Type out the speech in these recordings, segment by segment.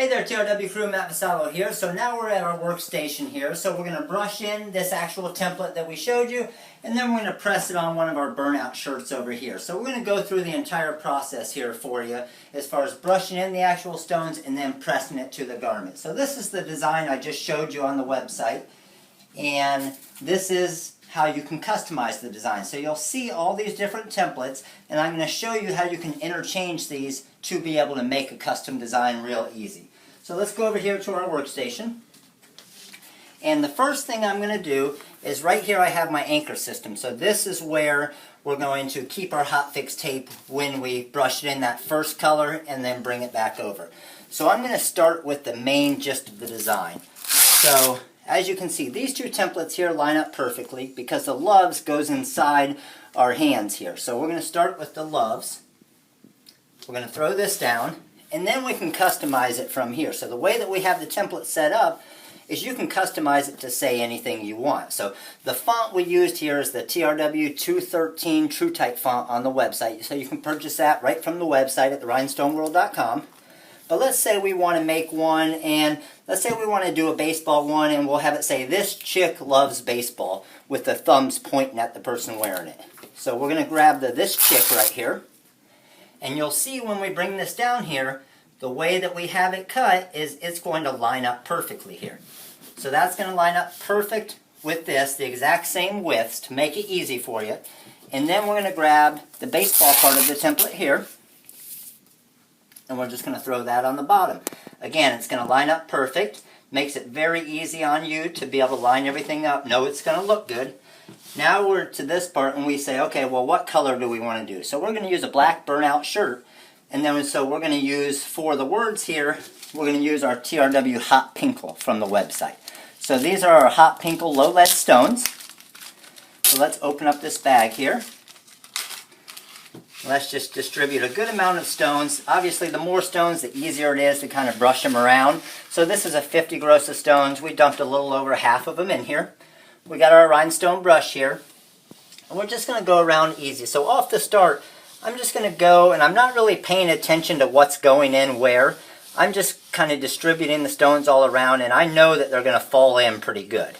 Hey there TRW crew, Matt Vassallo here. So now we're at our workstation here. So we're going to brush in this actual template that we showed you, and then we're going to press it on one of our burnout shirts over here. So we're going to go through the entire process here for you as far as brushing in the actual stones and then pressing it to the garment. So this is the design I just showed you on the website, and this is how you can customize the design. So you'll see all these different templates, and I'm going to show you how you can interchange these to be able to make a custom design real easy. So let's go over here to our workstation. And the first thing I'm going to do is right here I have my anchor system. So this is where we're going to keep our hot fix tape when we brush it in that first color and then bring it back over. So I'm going to start with the main gist of the design. So as you can see, these two templates here line up perfectly because the loves goes inside our hands here. So we're going to start with the loves. We're going to throw this down, and then we can customize it from here. So the way that we have the template set up is you can customize it to say anything you want. So the font we used here is the TRW 213 True Type font on the website. So you can purchase that right from the website at rhinestoneworld.com. But let's say we want to make one, and let's say we want to do a baseball one, and we'll have it say, "This chick loves baseball," with the thumbs pointing at the person wearing it. So we're going to grab the "this chick" right here, and you'll see when we bring this down here, the way that we have it cut is it's going to line up perfectly here. So that's going to line up perfect with this, the exact same widths to make it easy for you. And then we're going to grab the baseball part of the template here, and we're just going to throw that on the bottom. Again, it's going to line up perfect. Makes it very easy on you to be able to line everything up. Know it's going to look good. Now we're to this part and we say, okay, well, what color do we want to do? So we're going to use a black burnout shirt. And then so we're going to use, for the words here, we're going to use our TRW Hot Pinkle from the website. So these are our Hot Pinkle low lead stones. So let's open up this bag here. Let's just distribute a good amount of stones. Obviously, the more stones, the easier it is to kind of brush them around. So this is a 50 gross of stones. We dumped a little over half of them in here. We got our rhinestone brush here. And we're just going to go around easy. So off the start, I'm just going to go, and I'm not really paying attention to what's going in where. I'm just kind of distributing the stones all around, and I know that they're going to fall in pretty good.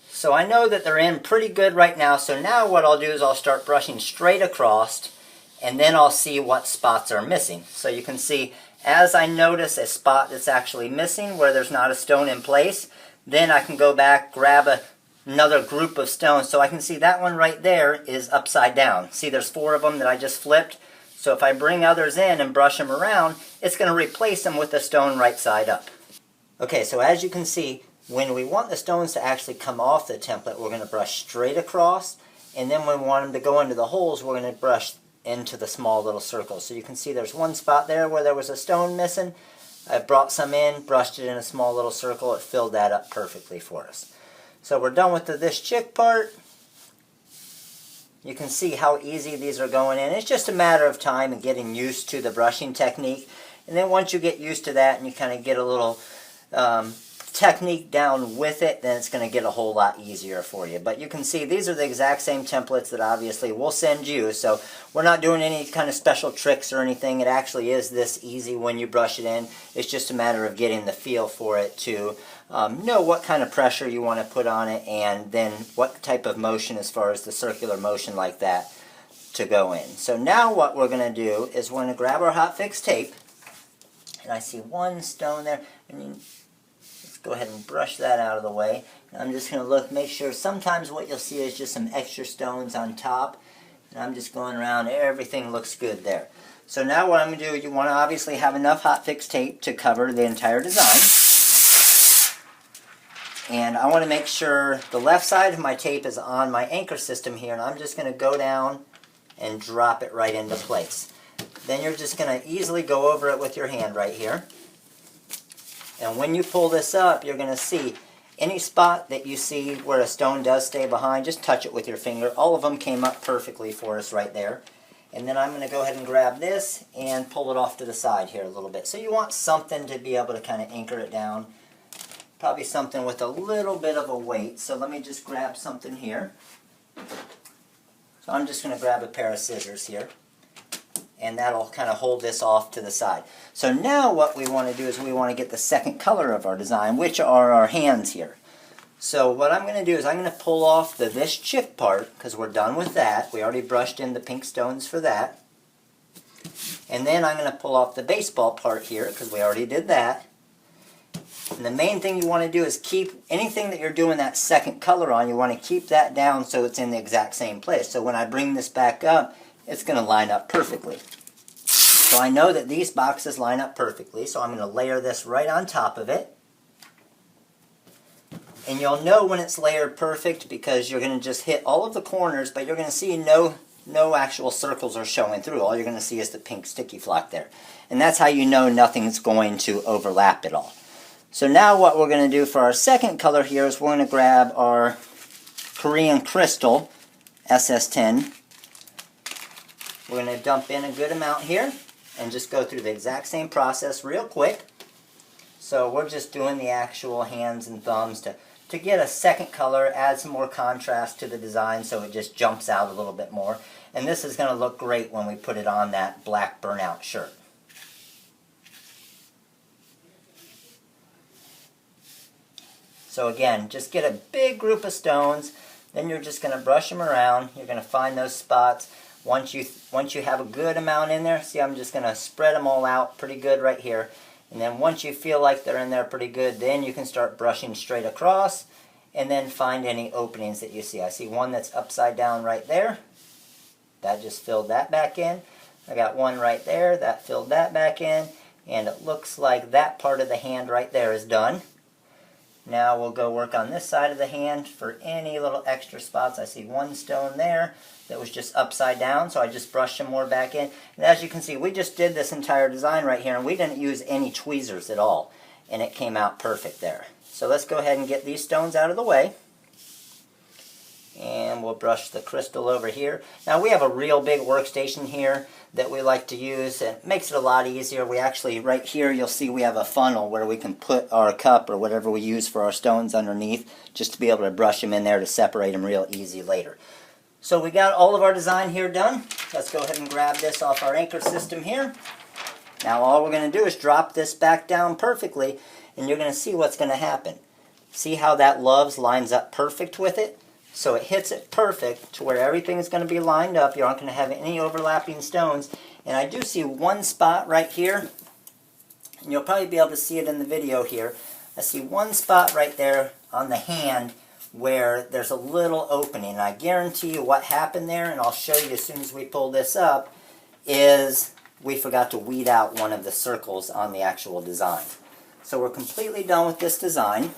So I know that they're in pretty good right now, so now what I'll do is I'll start brushing straight across, and then I'll see what spots are missing. So you can see, as I notice a spot that's actually missing where there's not a stone in place, then I can go back, grab another group of stones. So I can see that one right there is upside down. See, there's 4 of them that I just flipped. So if I bring others in and brush them around, it's going to replace them with the stone right side up. Okay, so as you can see, when we want the stones to actually come off the template, we're going to brush straight across, and then when we want them to go into the holes, we're going to brush into the small little circles. So you can see there's one spot there where there was a stone missing. I brought some in, brushed it in a small little circle. It filled that up perfectly for us. So we're done with the "this chick" part. You can see how easy these are going in. It's just a matter of time and getting used to the brushing technique. And then once you get used to that and you kind of get a little technique down with it, then it's going to get a whole lot easier for you. But you can see these are the exact same templates that obviously we'll send you. So we're not doing any kind of special tricks or anything. It actually is this easy when you brush it in. It's just a matter of getting the feel for it to know what kind of pressure you want to put on it, and then what type of motion as far as the circular motion like that to go in. So now what we're going to do is we're going to grab our hot fix tape, and I see one stone there. Let's go ahead and brush that out of the way. And I'm just going to look, make sure. Sometimes what you'll see is just some extra stones on top, and I'm just going around. Everything looks good there. So now what I'm going to do, you want to obviously have enough hot fix tape to cover the entire design. And I want to make sure the left side of my tape is on my anchor system here, and I'm just going to go down and drop it right into place. Then you're just going to easily go over it with your hand right here. And when you pull this up, you're going to see any spot that you see where a stone does stay behind, just touch it with your finger. All of them came up perfectly for us right there. And then I'm going to go ahead and grab this and pull it off to the side here a little bit. So you want something to be able to kind of anchor it down. Probably something with a little bit of a weight. So let me just grab something here. So I'm just going to grab a pair of scissors here. and that'll kind of hold this off to the side. So now what we want to do is we want to get the second color of our design, which are our hands here. So what I'm going to do is I'm going to pull off this chick part, because we're done with that. We already brushed in the pink stones for that. And then I'm going to pull off the baseball part here, because we already did that. And the main thing you want to do is keep anything that you're doing that second color on, you want to keep that down so it's in the exact same place. So when I bring this back up, it's going to line up perfectly. So I know that these boxes line up perfectly, so I'm going to layer this right on top of it. And you'll know when it's layered perfect because you're going to just hit all of the corners, but you're going to see no actual circles are showing through. All you're going to see is the pink sticky flock there. And that's how you know nothing's going to overlap at all. So now what we're going to do for our second color here is we're going to grab our Korean crystal SS10. We're going to dump in a good amount here and just go through the exact same process real quick. So we're just doing the actual hands and thumbs to get a second color, add some more contrast to the design so it just jumps out a little bit more. And this is going to look great when we put it on that black burnout shirt. So again, just get a big group of stones, then you're just going to brush them around. You're going to find those spots. Once you have a good amount in there, see, I'm just going to spread them all out pretty good right here. And then once you feel like they're in there pretty good, then you can start brushing straight across and then find any openings that you see. I see one that's upside down right there. That just filled that back in. I got one right there. That filled that back in. And it looks like that part of the hand right there is done. Now we'll go work on this side of the hand for any little extra spots. I see one stone there that was just upside down, so I just brushed some more back in. And as you can see, we just did this entire design right here, and we didn't use any tweezers at all. And it came out perfect there. So let's go ahead and get these stones out of the way. And we'll brush the crystal over here. Now we have a real big workstation here that we like to use. It makes it a lot easier. We actually, right here, you'll see we have a funnel where we can put our cup or whatever we use for our stones underneath, just to be able to brush them in there to separate them real easy later. So we got all of our design here done. Let's go ahead and grab this off our anchor system here. Now all we're going to do is drop this back down perfectly, and you're going to see what's going to happen. See how that Loves lines up perfect with it? So it hits it perfect to where everything is going to be lined up. You aren't going to have any overlapping stones. And I do see one spot right here, and you'll probably be able to see it in the video here. I see one spot right there on the hand where there's a little opening. And I guarantee you what happened there, and I'll show you as soon as we pull this up, is we forgot to weed out one of the circles on the actual design. So we're completely done with this design.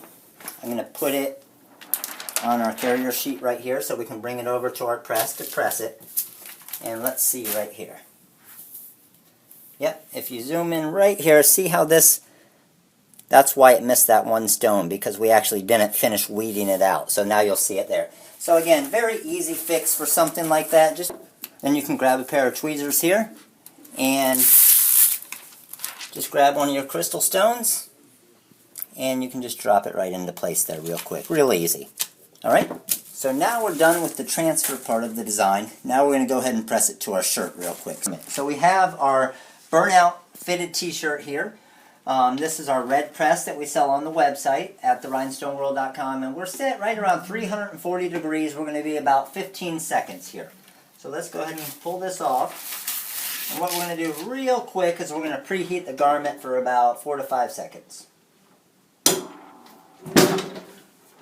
I'm going to put it on our carrier sheet right here so we can bring it over to our press to press it. And let's see right here. Yep, if you zoom in right here, see how that's why it missed that one stone, because we actually didn't finish weeding it out. So now you'll see it there. So again, very easy fix for something like that. Then you can grab a pair of tweezers here and just grab one of your crystal stones, and you can just drop it right into place there real quick. Real easy. Alright, so now we're done with the transfer part of the design. Now we're going to go ahead and press it to our shirt real quick. So we have our burnout fitted t-shirt here. This is our red press that we sell on the website at therhinestoneworld.com, and we're set right around 340 degrees. We're going to be about 15 seconds here. So let's go ahead and pull this off. And what we're going to do real quick is we're going to preheat the garment for about 4 to 5 seconds.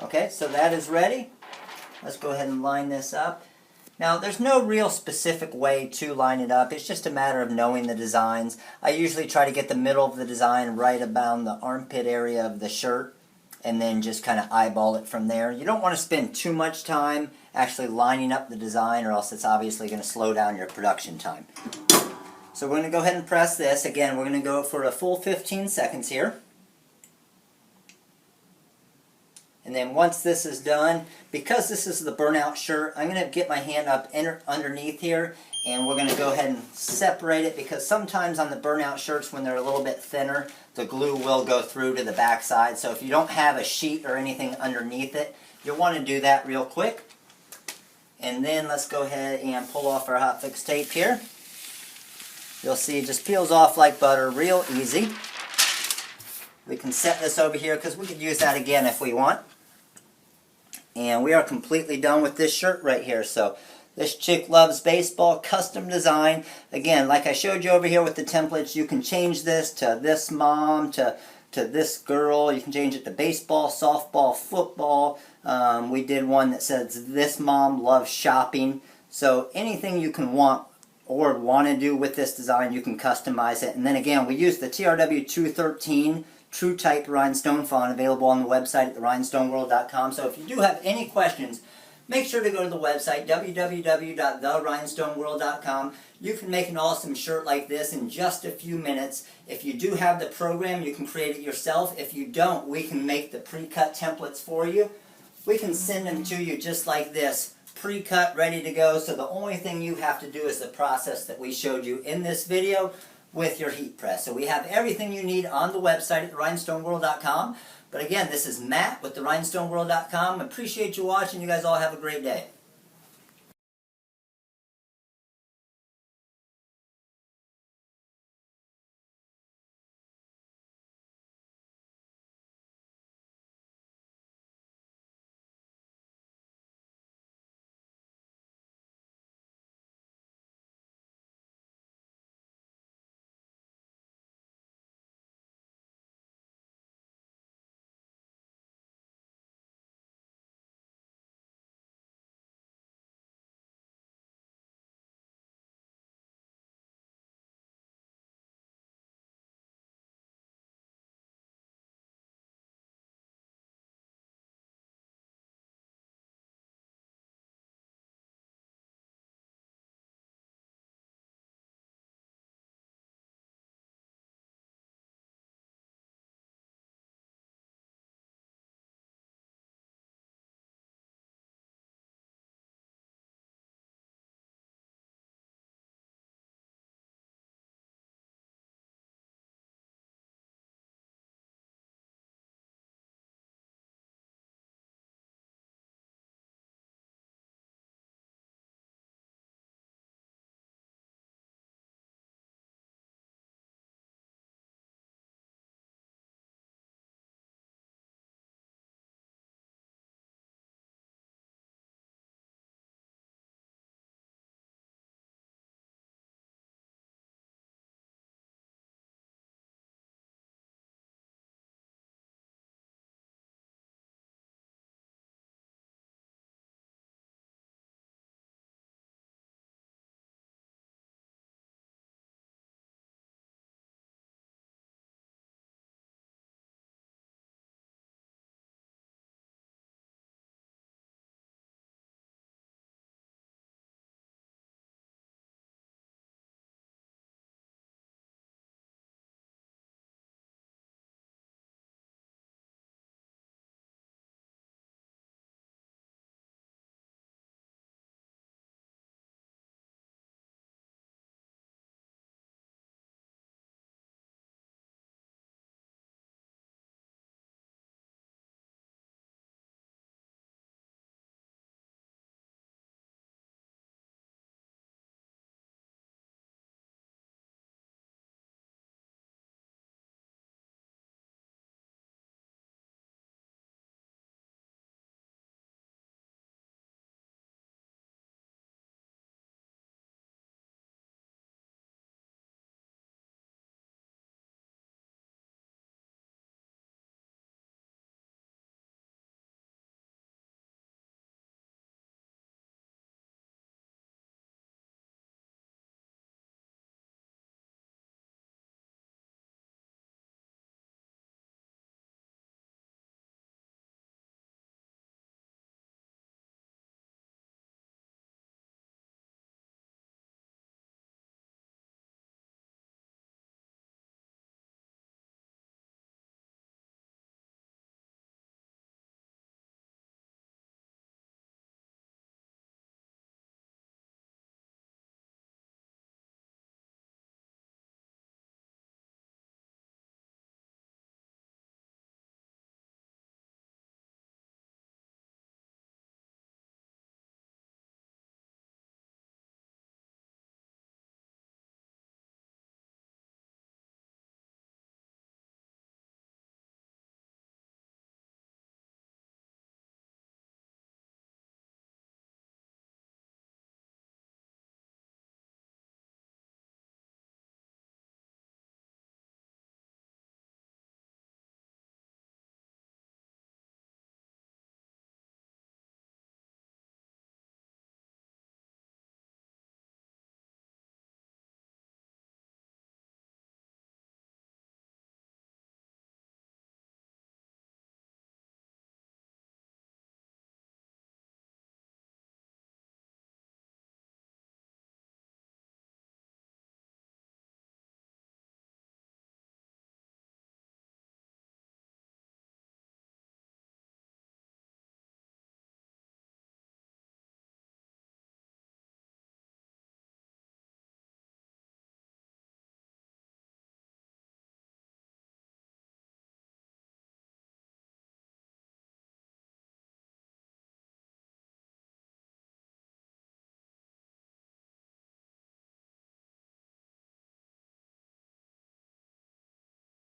Okay, so that is ready. Let's go ahead and line this up. Now, there's no real specific way to line it up. It's just a matter of knowing the designs. I usually try to get the middle of the design right about the armpit area of the shirt, and then just kind of eyeball it from there. You don't want to spend too much time actually lining up the design, or else it's obviously going to slow down your production time. So we're going to go ahead and press this. Again, we're going to go for a full 15 seconds here. And then once this is done, because this is the burnout shirt, I'm going to get my hand up underneath here, and we're going to go ahead and separate it, because sometimes on the burnout shirts, when they're a little bit thinner, the glue will go through to the back side. So if you don't have a sheet or anything underneath it, you'll want to do that real quick. And then let's go ahead and pull off our hot fix tape here. You'll see it just peels off like butter, real easy. We can set this over here because we could use that again if we want. And we are completely done with this shirt right here. So this chick loves baseball, custom design. Again, like I showed you over here with the templates, you can change this to this mom, to this girl. You can change it to baseball, softball, football. We did one that says this mom loves shopping. So anything you can want or want to do with this design, you can customize it. And then again, we use the TRW 213 True Type Rhinestone font available on the website at therhinestoneworld.com. So if you do have any questions, make sure to go to the website, www.therhinestoneworld.com. You can make an awesome shirt like this in just a few minutes. If you do have the program, you can create it yourself. If you don't, we can make the pre-cut templates for you. We can send them to you just like this, pre-cut, ready to go. So the only thing you have to do is the process that we showed you in this video with your heat press. So we have everything you need on the website at rhinestoneworld.com. But again, this is Matt with therhinestoneworld.com. Appreciate you watching. You guys all have a great day.